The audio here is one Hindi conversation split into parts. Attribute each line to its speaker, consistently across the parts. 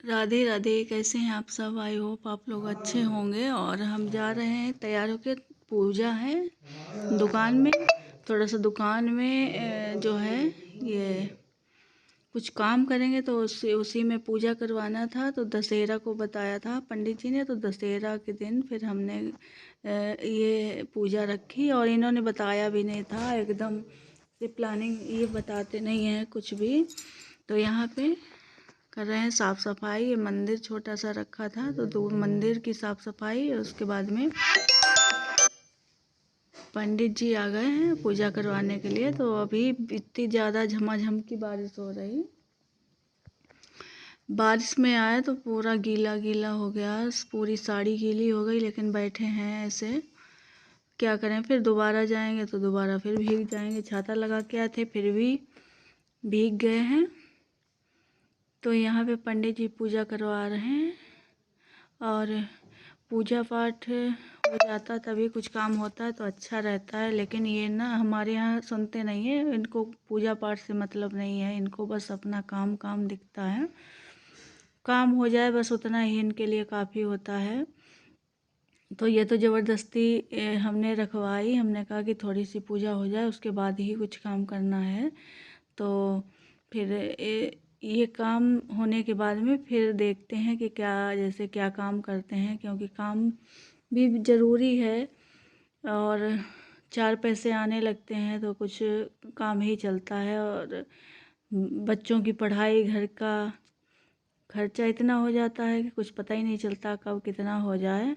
Speaker 1: राधे राधे। कैसे हैं आप सब? आई होप आप लोग अच्छे होंगे। और हम जा रहे हैं तैयार होकर, पूजा है दुकान में। थोड़ा सा दुकान में जो है ये कुछ काम करेंगे, तो उसी में पूजा करवाना था। तो दशहरा को बताया था पंडित जी ने, तो दशहरा के दिन फिर हमने ये पूजा रखी। और इन्होंने बताया भी नहीं था, एकदम से प्लानिंग, ये बताते नहीं हैं कुछ भी। तो यहाँ पे कर रहे हैं साफ़ सफाई। ये मंदिर छोटा सा रखा था, तो दो मंदिर की साफ़ सफाई। उसके बाद में पंडित जी आ गए हैं पूजा करवाने के लिए। तो अभी इतनी ज़्यादा झमाझम की बारिश हो रही, बारिश में आया तो पूरा गीला गीला हो गया, पूरी साड़ी गीली हो गई। लेकिन बैठे हैं ऐसे, क्या करें। फिर दोबारा जाएंगे तो दोबारा फिर भीग जाएंगे। छाता लगा के आए थे, फिर भी भीग गए हैं। तो यहाँ पे पंडित जी पूजा करवा रहे हैं। और पूजा पाठ हो जाता तभी कुछ काम होता है तो अच्छा रहता है। लेकिन ये ना हमारे यहाँ सुनते नहीं है, इनको पूजा पाठ से मतलब नहीं है। इनको बस अपना काम काम दिखता है, काम हो जाए बस उतना ही इनके लिए काफ़ी होता है। तो ये तो ज़बरदस्ती हमने रखवाई। हमने कहा कि थोड़ी सी पूजा हो जाए उसके बाद ही कुछ काम करना है। तो फिर ये काम होने के बाद में फिर देखते हैं कि क्या, जैसे क्या काम करते हैं, क्योंकि काम भी ज़रूरी है। और 4 पैसे आने लगते हैं तो कुछ काम ही चलता है। और बच्चों की पढ़ाई, घर का खर्चा इतना हो जाता है कि कुछ पता ही नहीं चलता कब कितना हो जाए।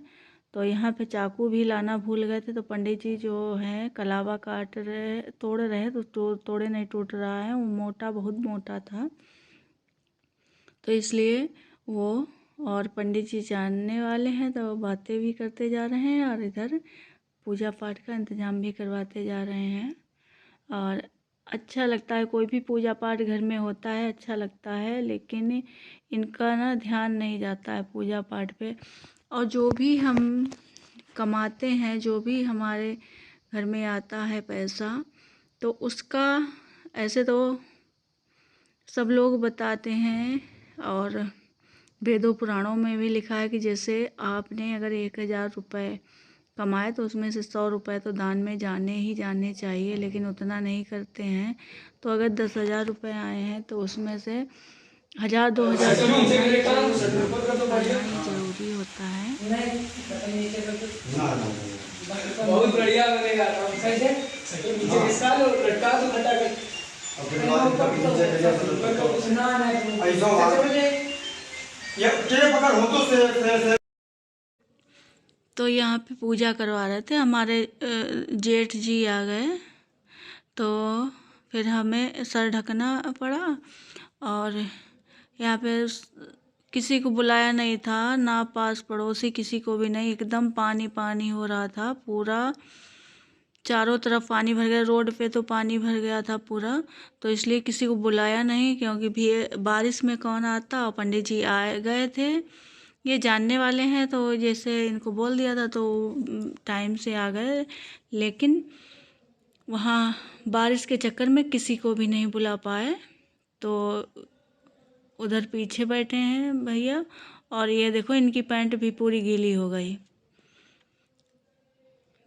Speaker 1: तो यहाँ पे चाकू भी लाना भूल गए थे। तो पंडित जी जो हैं कलावा काट रहे, तोड़ रहे, तो तोड़े नहीं, टूट रहा है, वो मोटा, बहुत मोटा था। तो इसलिए वो, और पंडित जी जानने वाले हैं तो बातें भी करते जा रहे हैं और इधर पूजा पाठ का इंतज़ाम भी करवाते जा रहे हैं। और अच्छा लगता है, कोई भी पूजा पाठ घर में होता है अच्छा लगता है। लेकिन इनका ना ध्यान नहीं जाता है पूजा पाठ पे। और जो भी हम कमाते हैं, जो भी हमारे घर में आता है पैसा, तो उसका ऐसे तो सब लोग बताते हैं। और वेदों पुराणों में भी लिखा है कि जैसे आपने अगर 1000 रुपये कमाए तो उसमें से 100 रुपये तो दान में जाने ही जाने चाहिए। लेकिन उतना नहीं करते हैं। तो अगर 10,000 रुपये आए हैं तो उसमें से 1000 2000 तो करना ही ज़रूरी होता है। बहुत बढ़िया तो यहाँ पे पूजा करवा रहे थे, हमारे जेठ जी आ गए। तो फिर हमें सर ढकना पड़ा। और यहाँ पे किसी को बुलाया नहीं था, ना पास पड़ोसी, किसी को भी नहीं। एकदम पानी पानी हो रहा था, पूरा चारों तरफ पानी भर गया। रोड पे तो पानी भर गया था पूरा। तो इसलिए किसी को बुलाया नहीं, क्योंकि भी बारिश में कौन आता। और पंडित जी आए गए थे, ये जानने वाले हैं, तो जैसे इनको बोल दिया था तो टाइम से आ गए। लेकिन वहाँ बारिश के चक्कर में किसी को भी नहीं बुला पाए। तो उधर पीछे बैठे हैं भैया। और ये देखो इनकी पैंट भी पूरी गीली हो गई,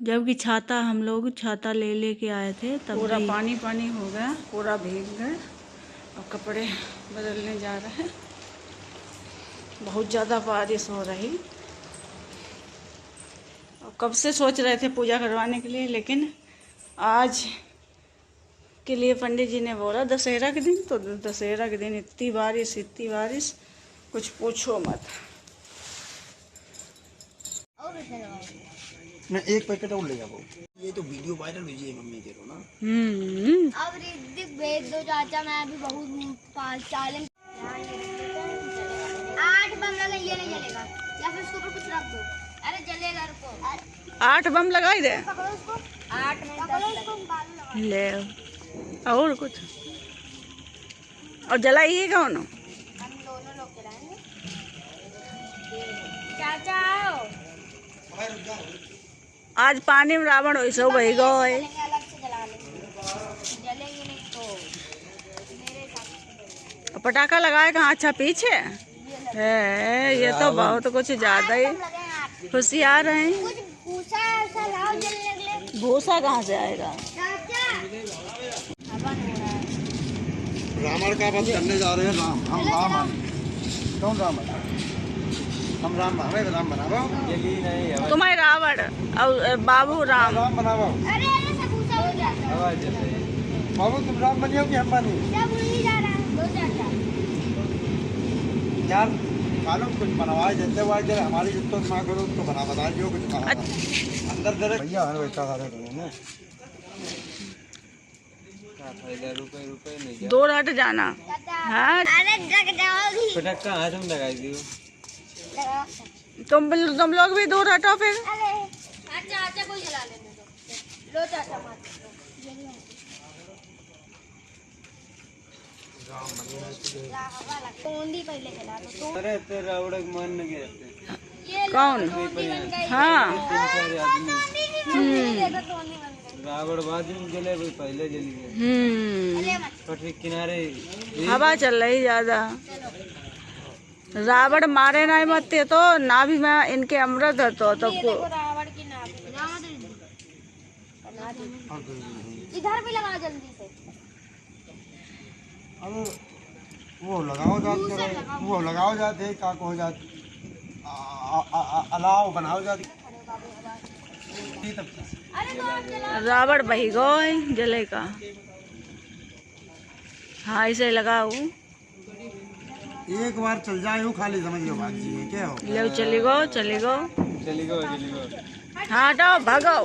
Speaker 1: जबकि छाता, हम लोग छाता ले लेके आए थे, तब पूरा पानी पानी हो गया, पूरा भीग गए। और कपड़े बदलने जा रहे हैं, बहुत ज़्यादा बारिश हो रही। और कब से सोच रहे थे पूजा करवाने के लिए, लेकिन आज के लिए पंडित जी ने बोला दशहरा के दिन। तो दशहरा के दिन इतनी बारिश कुछ पूछो मत।
Speaker 2: मैं एक पैकेट और ले जाओ। ये तो वीडियो वायरल हुई है मम्मी के ना।
Speaker 3: अब रिद्धिक भेज दो चाचा, मैं अभी बहुत 5 8 बम लगा, ये नहीं जलेगा, या फिर उसके ऊपर कुछ रख दो। अरे जलेगा, रुको।
Speaker 1: 8 बम लगाई दे,
Speaker 3: पकड़ो उसको, 8 में 10
Speaker 1: ले। और कुछ और जलाइए कौन?
Speaker 3: हम दोनों लोग जलाएंगे। चाचा आओ।
Speaker 1: आज पानी में रावण हो सो बही गए।
Speaker 3: अलग से जला लेंगे, जलेंगे नहीं तो मेरे साथ
Speaker 1: पटाखा लगाए कहाँ? अच्छा पीछे।
Speaker 3: ये
Speaker 1: है, ये तो बहुत कुछ ज्यादा ही होशियार हैं।
Speaker 3: कुछ भूसा ऐसा लाओ जलने के लिए।
Speaker 1: भूसा कहाँ से आएगा?
Speaker 3: चाचा हवन हो रहा है।
Speaker 2: रावण का वध करने जा रहे हैं। राम हम राम हैं। कौन राम है? हम राम हमें राम बनाओ।
Speaker 1: तुम्हें रावण और बाबू राम।
Speaker 2: राम बनाओ।
Speaker 3: अरे अरे सब भूसा हो जाता है।
Speaker 2: बाबू तुम राम बनियो कि हम बनी?
Speaker 3: सब उड़ ही जा रहा है। दो चाचा
Speaker 2: यार कालो कुछ बनवाए जैसे वाए जरा हमारी जितना दिमाग करो तो बना बता दियो कुछ बना अंदर जरा भैया है वैसा सारे ना रुपए नहीं
Speaker 1: दूर हट जाना। हाँ
Speaker 3: अरे जग जाओगी।
Speaker 2: पटक्का हाथ में लगाई दियो।
Speaker 1: तुम लोग भी दूर हटो फिर।
Speaker 3: अरे अच्छा अच्छा कोई जला लेने दो। लो चाचा मार तोंदी पहले जला दो।
Speaker 2: अरे तेरा उड़क मन न गया
Speaker 3: ये
Speaker 1: कौन? हाँ
Speaker 2: रावण बाद में जले भाई पहले जली गए। पटरी किनारे
Speaker 1: हवा चल रही ज्यादा। रावण मारे नहीं मरते तो नाभि में इनके अमृत है तो
Speaker 3: रावण की नाभि इधर भी लगाओ जल्दी से।
Speaker 2: अब वो लगाओ जाते काको हो जाते अलाव बनाओ जाती।
Speaker 1: रावण बही गो जले का। हाँ इसे लगाओ।
Speaker 2: एक बार चल जाए वो खाली समझ लो भाग जी क्या हो।
Speaker 1: ले चली गो। हाँ हटाओ भागो।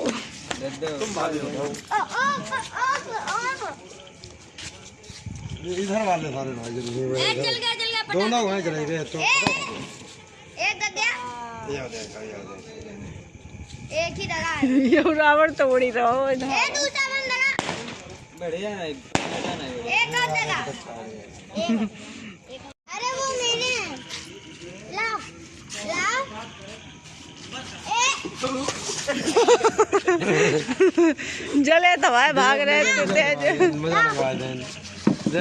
Speaker 2: तुम इधर वाले सारे भाई
Speaker 3: जल गया
Speaker 2: दोनों वहीं चले गए तो
Speaker 3: एक गया एक ही लगा है।
Speaker 1: ये रावण तो उड़ी रहो इधर।
Speaker 3: दूसरा बंद लगा।
Speaker 2: बढ़िया
Speaker 3: एक और लगा। अरे वो मैंने लाओ
Speaker 1: जले तो भाई भाग रहे थे तेज।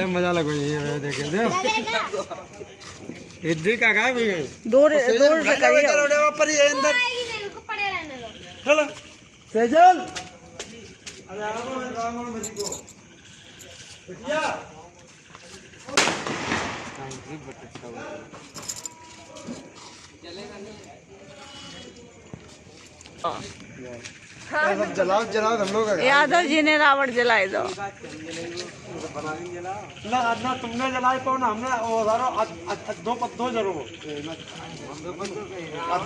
Speaker 2: मजा लगा ये देखे इधर का भी
Speaker 1: दूर से करिए।
Speaker 2: ऊपर ही अंदर
Speaker 3: उनको पड़े रहने दो।
Speaker 2: चलो सेजल अरे रावण बजी को बिटिया सब जलाओ हम लोग
Speaker 1: यादव जी ने रावण जलाए दो।
Speaker 2: ना तुमने जलाए पाओ ना हमने दो जरूर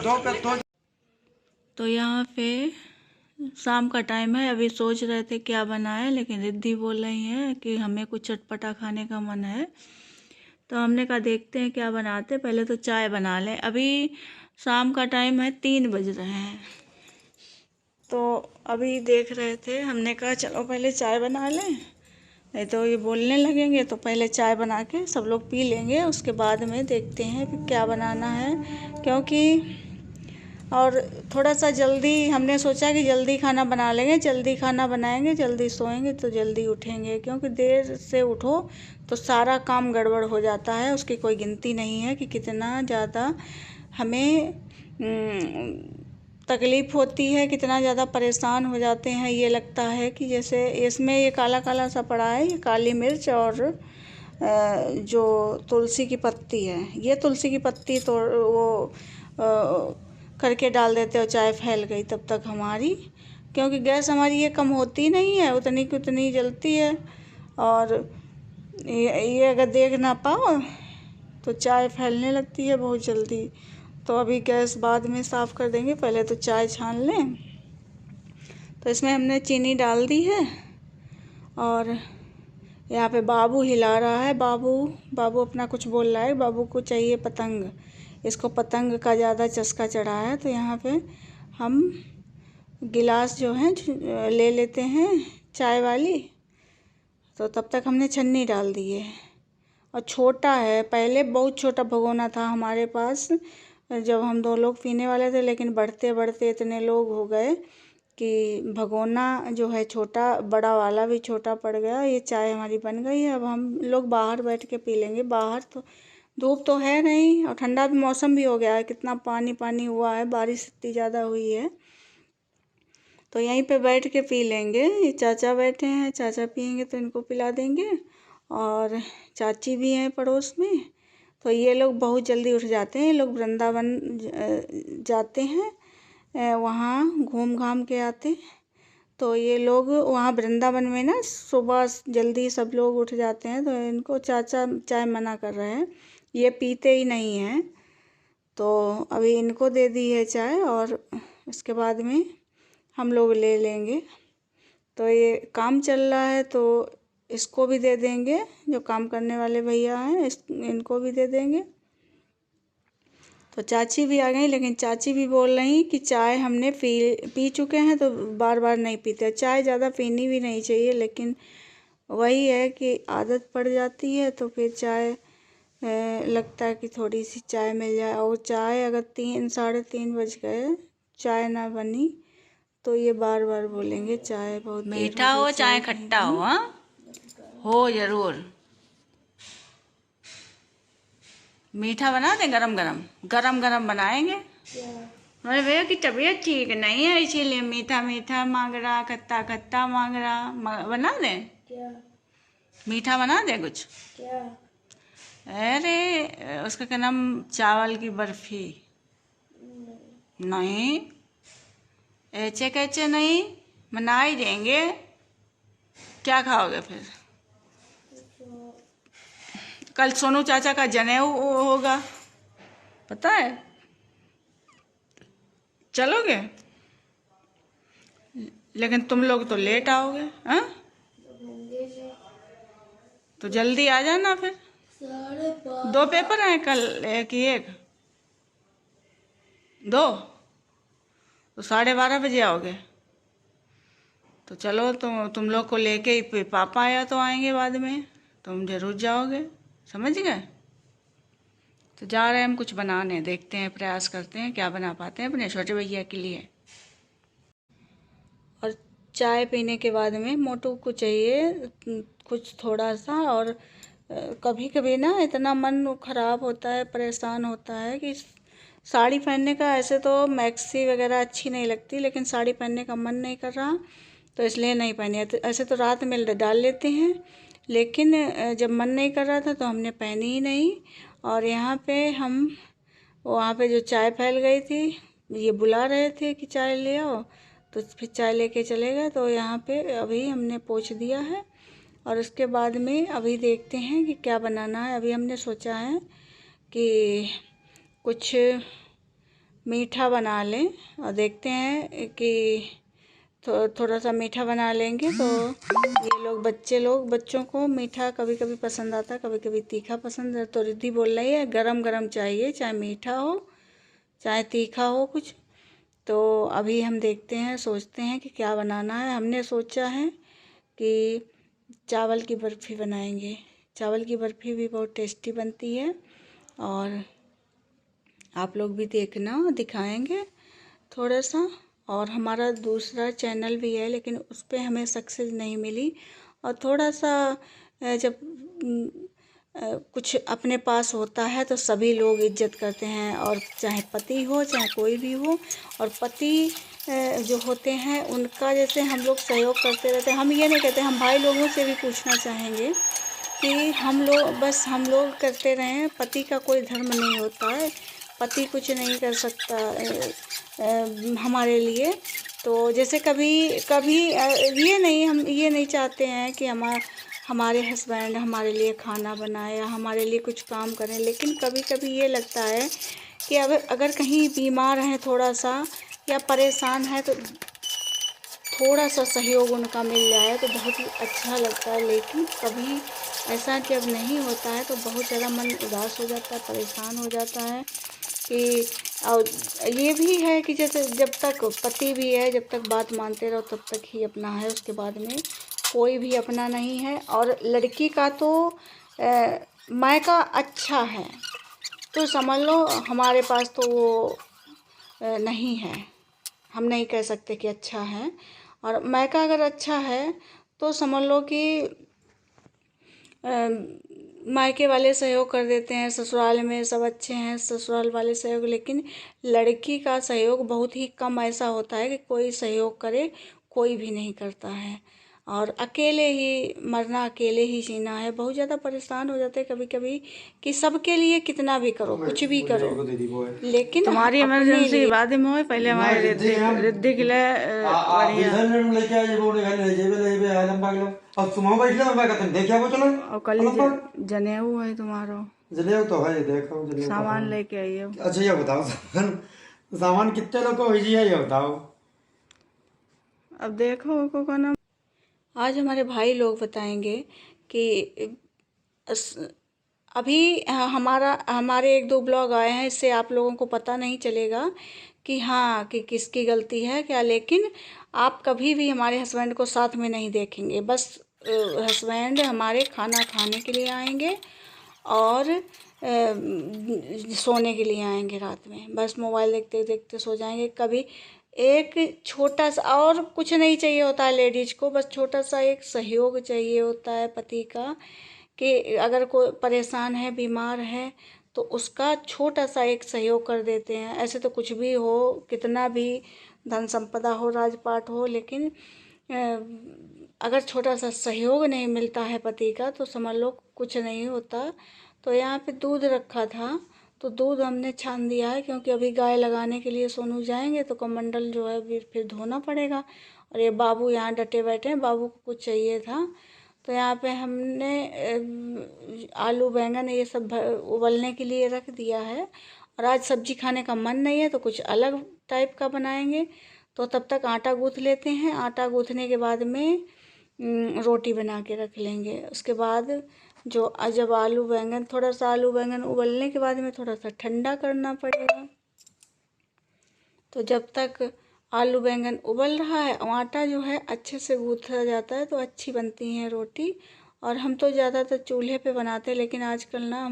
Speaker 2: दो।
Speaker 1: तो यहाँ पे शाम का टाइम है। अभी सोच रहे थे क्या बनाए, लेकिन रिद्धि बोल रही है कि हमें कुछ चटपटा खाने का मन है। तो हमने कहा देखते हैं क्या बनाते। पहले तो चाय बना लें। अभी शाम का टाइम है, 3 बज रहे हैं। तो अभी देख रहे थे, हमने कहा चलो पहले चाय बना लें, नहीं तो ये बोलने लगेंगे। तो पहले चाय बना के सब लोग पी लेंगे, उसके बाद में देखते हैं कि क्या बनाना है। क्योंकि और थोड़ा सा जल्दी हमने सोचा कि जल्दी खाना बना लेंगे। जल्दी खाना बनाएंगे, जल्दी सोएंगे तो जल्दी उठेंगे। क्योंकि देर से उठो तो सारा काम गड़बड़ हो जाता है। उसकी कोई गिनती नहीं है कि कितना ज़्यादा हमें तकलीफ़ होती है, कितना ज़्यादा परेशान हो जाते हैं। ये लगता है कि जैसे इसमें ये काला काला सा पड़ा है, ये काली मिर्च और जो तुलसी की पत्ती है, ये तुलसी की पत्ती तो वो करके डाल देते हो, चाय फैल गई तब तक हमारी। क्योंकि गैस हमारी ये कम होती नहीं है, उतनी की उतनी जलती है। और ये अगर देख ना पाओ तो चाय फैलने लगती है बहुत जल्दी। तो अभी गैस बाद में साफ़ कर देंगे, पहले तो चाय छान लें। तो इसमें हमने चीनी डाल दी है। और यहाँ पे बाबू हिला रहा है। बाबू अपना कुछ बोल रहा है। बाबू को चाहिए पतंग, इसको पतंग का ज़्यादा चस्का चढ़ा है। तो यहाँ पे हम गिलास जो है ले लेते हैं चाय वाली। तो तब तक हमने छन्नी डाल दी है। और छोटा है, पहले बहुत छोटा भगोना था हमारे पास जब हम 2 लोग पीने वाले थे, लेकिन बढ़ते बढ़ते इतने लोग हो गए कि भगोना जो है छोटा, बड़ा वाला भी छोटा पड़ गया। ये चाय हमारी बन गई है। अब हम लोग बाहर बैठ के पी लेंगे। बाहर तो धूप तो है नहीं और ठंडा भी मौसम भी हो गया है, कितना पानी पानी हुआ है, बारिश इतनी ज़्यादा हुई है। तो यहीं पे बैठ के पी लेंगे। ये चाचा बैठे हैं, चाचा पियेंगे तो इनको पिला देंगे, और चाची भी हैं पड़ोस में। तो ये लोग बहुत जल्दी उठ जाते हैं, ये लोग वृंदावन जाते हैं, वहाँ घूम घाम के आते। तो ये लोग वहाँ वृंदावन में ना सुबह जल्दी सब लोग उठ जाते हैं, तो इनको चाचा चाय मना कर रहे हैं, ये पीते ही नहीं हैं। तो अभी इनको दे दी है चाय, और इसके बाद में हम लोग ले लेंगे। तो ये काम चल रहा है तो इसको भी दे देंगे, जो काम करने वाले भैया हैं इनको भी दे देंगे। तो चाची भी आ गई, लेकिन चाची भी बोल रही कि चाय हमने पी चुके हैं, तो बार बार नहीं पीते। चाय ज़्यादा पीनी भी नहीं चाहिए, लेकिन वही है कि आदत पड़ जाती है, तो फिर चाय लगता है कि थोड़ी सी चाय मिल जाए। और चाय अगर 3-3:30 बज गए, चाय ना बनी, तो ये बार बार बोलेंगे चाय बहुत
Speaker 4: मीठा हो चाहे खट्टा हो, हो जरूर। मीठा बना दे, गरम गरम बनाएंगे। मेरे भैया की तबीयत ठीक नहीं है, इसीलिए मीठा मीठा मांग रहा, खट्टा खट्टा मांग रहा। बना दे क्या? मीठा बना दे कुछ क्या? अरे उसका क्या नाम, चावल की बर्फी। नहीं ऐसे कैसे नहीं, बना ही देंगे। क्या खाओगे फिर? कल सोनू चाचा का जनेऊ होगा, पता है? चलोगे? लेकिन तुम लोग तो लेट आओगे, हाँ? तो जल्दी आ जाना फिर। 2 पेपर हैं कल, एक ही एक 2, तो 12:30 बजे आओगे। तो चलो तुम लोग को लेके ही पापा आया तो आएंगे बाद में, तुम जरूर जाओगे, समझ गए? तो जा रहे हैं हम कुछ बनाने, देखते हैं, प्रयास करते हैं क्या बना पाते हैं अपने छोटे भैया के लिए। और चाय पीने के बाद में मोटू को चाहिए कुछ थोड़ा सा, और कभी कभी ना इतना मन खराब होता है, परेशान होता है कि साड़ी पहनने का, ऐसे तो मैक्सी वगैरह अच्छी नहीं लगती, लेकिन साड़ी पहनने का मन नहीं कर रहा, तो इसलिए नहीं पहनी। ऐसे तो रात में डाल लेते हैं, लेकिन जब मन नहीं कर रहा था तो हमने पहनी ही नहीं। और यहाँ पे हम वहाँ पे जो चाय फैल गई थी, ये बुला रहे थे कि चाय ले आओ, तो फिर चाय लेके चले गए। तो यहाँ पे अभी हमने पोंछ दिया है, और उसके बाद में अभी देखते हैं कि क्या बनाना है। अभी हमने सोचा है कि कुछ मीठा बना लें, और देखते हैं कि थोड़ा सा मीठा बना लेंगे। तो ये लोग बच्चों को मीठा कभी कभी पसंद आता है, कभी कभी तीखा पसंद है। तो रिद्धि बोल रही है गरम गरम चाहिए, चाहे मीठा हो चाहे तीखा हो कुछ। तो अभी हम देखते हैं, सोचते हैं कि क्या बनाना है। हमने सोचा है कि चावल की बर्फ़ी बनाएंगे। चावल की बर्फ़ी भी बहुत टेस्टी बनती है, और आप लोग भी देखना, दिखाएंगे थोड़ा सा। और हमारा दूसरा चैनल भी है, लेकिन उस पर हमें सक्सेस नहीं मिली। और थोड़ा सा जब कुछ अपने पास होता है तो सभी लोग इज्जत करते हैं, और चाहे पति हो चाहे कोई भी हो। और पति जो होते हैं उनका जैसे हम लोग सहयोग करते रहते हैं। हम ये नहीं कहते, हम भाई लोगों से भी पूछना चाहेंगे कि हम लोग करते रहें। पति का कोई धर्म नहीं होता है, पति कुछ नहीं कर सकता हमारे लिए। तो जैसे कभी हम ये नहीं चाहते हैं कि हमारे हस्बैंड हमारे लिए खाना बनाए या हमारे लिए कुछ काम करें, लेकिन कभी कभी ये लगता है कि अगर कहीं बीमार हैं थोड़ा सा या परेशान है, तो थोड़ा सा सहयोग उनका मिल जाए तो बहुत ही अच्छा लगता है। लेकिन कभी ऐसा जब नहीं होता है तो बहुत ज़्यादा मन उदास हो जाता है, परेशान हो जाता है। कि और ये भी है कि जैसे जब तक पति भी है, जब तक बात मानते रहो तब तक ही अपना है, उसके बाद में कोई भी अपना नहीं है। और लड़की का तो मायका अच्छा है तो समझ लो, हमारे पास तो वो नहीं है, हम नहीं कह सकते कि अच्छा है। और मायका अगर अच्छा है तो समझ लो कि मायके वाले सहयोग कर देते हैं, ससुराल में सब अच्छे हैं, ससुराल वाले सहयोग, लेकिन लड़की का सहयोग बहुत ही कम ऐसा होता है कि कोई सहयोग करे, कोई भी नहीं करता है। और अकेले ही मरना, अकेले ही जीना है। बहुत ज़्यादा परेशान हो जाते हैं कभी कभी कि सबके लिए कितना भी करो, कुछ भी करो, लेकिन
Speaker 1: तुम्हारी
Speaker 4: अपने
Speaker 1: इमरजेंसी
Speaker 4: लिए
Speaker 1: बाद में हो, पहले हमारे रिद्धि के लिए और कल ही जनेऊ है तुम्हारो,
Speaker 2: जनेऊ तो है, देखो जनेऊ
Speaker 1: सामान लेके आइयो।
Speaker 2: अच्छा ये बताओ, सामान कितने लोग को भेजिए ये बताओ।
Speaker 1: अब देखो को नाम।
Speaker 4: आज हमारे भाई लोग बताएंगे कि अभी हमारे 1-2 ब्लॉग आए हैं, इससे आप लोगों को पता नहीं चलेगा कि हाँ कि किसकी गलती है क्या, लेकिन आप कभी भी हमारे हस्बैंड को साथ में नहीं देखेंगे। बस हस्बैंड हमारे खाना खाने के लिए आएंगे और सोने के लिए आएंगे रात में, बस मोबाइल देखते देखते सो जाएंगे। कभी एक छोटा सा, और कुछ नहीं चाहिए होता है लेडीज को, बस छोटा सा एक सहयोग चाहिए होता है पति का, कि अगर कोई परेशान है, बीमार है, तो उसका छोटा सा एक सहयोग कर देते हैं। ऐसे तो कुछ भी हो, कितना भी धन संपदा हो, राजपाट हो, लेकिन अगर छोटा सा सहयोग नहीं मिलता है पति का तो समझ लो कुछ नहीं होता। तो यहाँ पे दूध रखा था, तो दूध हमने छान दिया है, क्योंकि अभी गाय लगाने के लिए सोनू जाएंगे तो कमंडल जो है फिर धोना पड़ेगा। और ये बाबू यहाँ डटे बैठे हैं, बाबू को कुछ चाहिए था। तो यहाँ पे हमने आलू बैंगन ये सब उबलने के लिए रख दिया है। और आज सब्जी खाने का मन नहीं है तो कुछ अलग टाइप का बनाएंगे। तो तब तक आटा गूँथ लेते हैं। आटा गूँथने के बाद में रोटी बना के रख लेंगे। उसके बाद जब थोड़ा सा आलू बैंगन उबलने के बाद में थोड़ा सा ठंडा करना पड़ेगा। तो जब तक आलू बैंगन उबल रहा है, आटा जो है अच्छे से गूँथा जाता है तो अच्छी बनती हैं रोटी। और हम तो ज़्यादातर चूल्हे पे बनाते हैं, लेकिन आजकल ना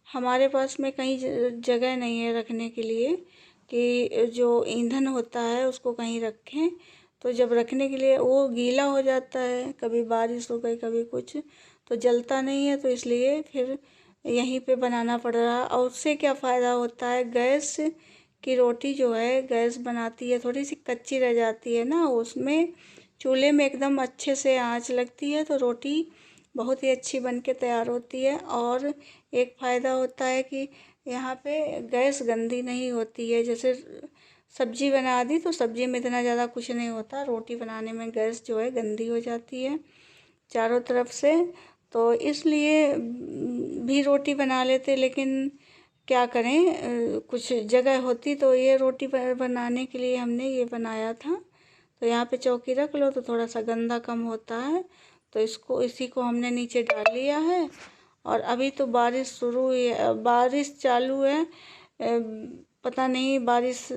Speaker 4: हमारे पास में कहीं जगह नहीं है रखने के लिए, कि जो ईंधन होता है उसको कहीं रखें। तो जब रखने के लिए वो गीला हो जाता है, कभी बारिश हो गई कभी कुछ, तो जलता नहीं है, तो इसलिए फिर यहीं पे बनाना पड़ रहा है। और उससे क्या फ़ायदा होता है, गैस की रोटी जो है गैस बनाती है थोड़ी सी कच्ची रह जाती है ना, उसमें चूल्हे में एकदम अच्छे से आंच लगती है तो रोटी बहुत ही अच्छी बन के तैयार होती है। और एक फ़ायदा होता है कि यहाँ पे गैस गंदी नहीं होती है। जैसे सब्जी बना दी तो सब्जी में इतना ज़्यादा कुछ नहीं होता, रोटी बनाने में गैस जो है गंदी हो जाती है चारों तरफ से। तो इसलिए भी रोटी बना लेते, लेकिन क्या करें, कुछ जगह होती तो ये रोटी बनाने के लिए हमने ये बनाया था। तो यहाँ पे चौकी रख लो तो थोड़ा सा गंदा कम होता है। तो इसी को हमने नीचे डाल लिया है। और अभी तो बारिश बारिश चालू है। पता नहीं बारिश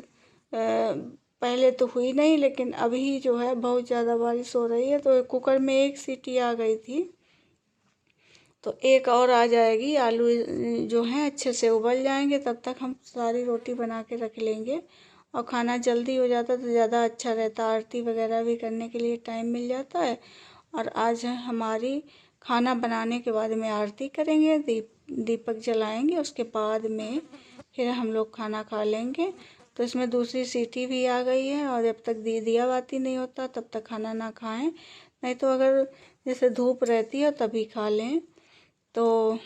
Speaker 4: पहले तो हुई नहीं, लेकिन अभी जो है बहुत ज़्यादा बारिश हो रही है। तो कुकर में 1 सीटी आ गई थी, तो एक और आ जाएगी। आलू जो है अच्छे से उबल जाएंगे, तब तक हम सारी रोटी बना के रख लेंगे। और खाना जल्दी हो जाता तो ज़्यादा अच्छा रहता, आरती वगैरह भी करने के लिए टाइम मिल जाता है। और आज हमारी खाना बनाने के बाद में आरती करेंगे, दीपक जलाएंगे, उसके बाद में फिर हम लोग खाना खा लेंगे। तो इसमें दूसरी सीटी भी आ गई है, और जब तक दिया बाती नहीं होता तब तक खाना ना खाएं, नहीं तो अगर जैसे धूप रहती है तभी खा लें। तो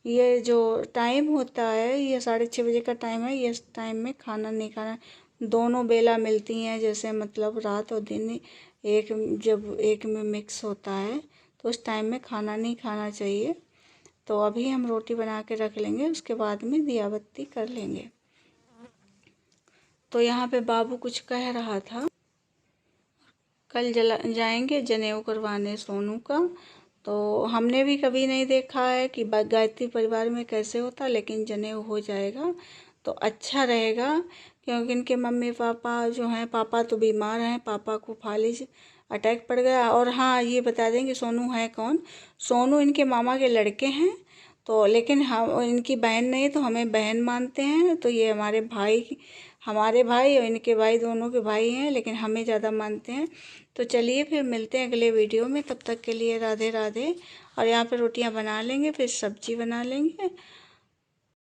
Speaker 4: ये जो टाइम होता है, ये 6:30 बजे का टाइम है, ये टाइम में खाना नहीं खाना। दोनों बेला मिलती हैं, जैसे मतलब रात और दिन जब एक में मिक्स होता है तो उस टाइम में खाना नहीं खाना चाहिए। तो अभी हम रोटी बना के रख लेंगे, उसके बाद में दिया बत्ती कर लेंगे। तो यहाँ पे बाबू कुछ कह रहा था, कल जाएंगे जनेऊ करवाने सोनू का। तो हमने भी कभी नहीं देखा है कि गायत्री परिवार में कैसे होता, लेकिन जनेऊ हो जाएगा तो अच्छा रहेगा। क्योंकि इनके मम्मी पापा जो हैं, पापा तो बीमार हैं, पापा को फालिज अटैक पड़ गया। और हाँ, ये बता दें कि सोनू है कौन। सोनू इनके मामा के लड़के हैं, तो लेकिन हम इनकी बहन नहीं, तो हमें बहन मानते हैं। तो ये हमारे हमारे भाई और इनके भाई दोनों के भाई हैं, लेकिन हमें ज़्यादा मानते हैं। तो चलिए फिर मिलते हैं अगले वीडियो में, तब तक के लिए राधे राधे। और यहाँ पे रोटियाँ बना लेंगे, फिर सब्जी बना लेंगे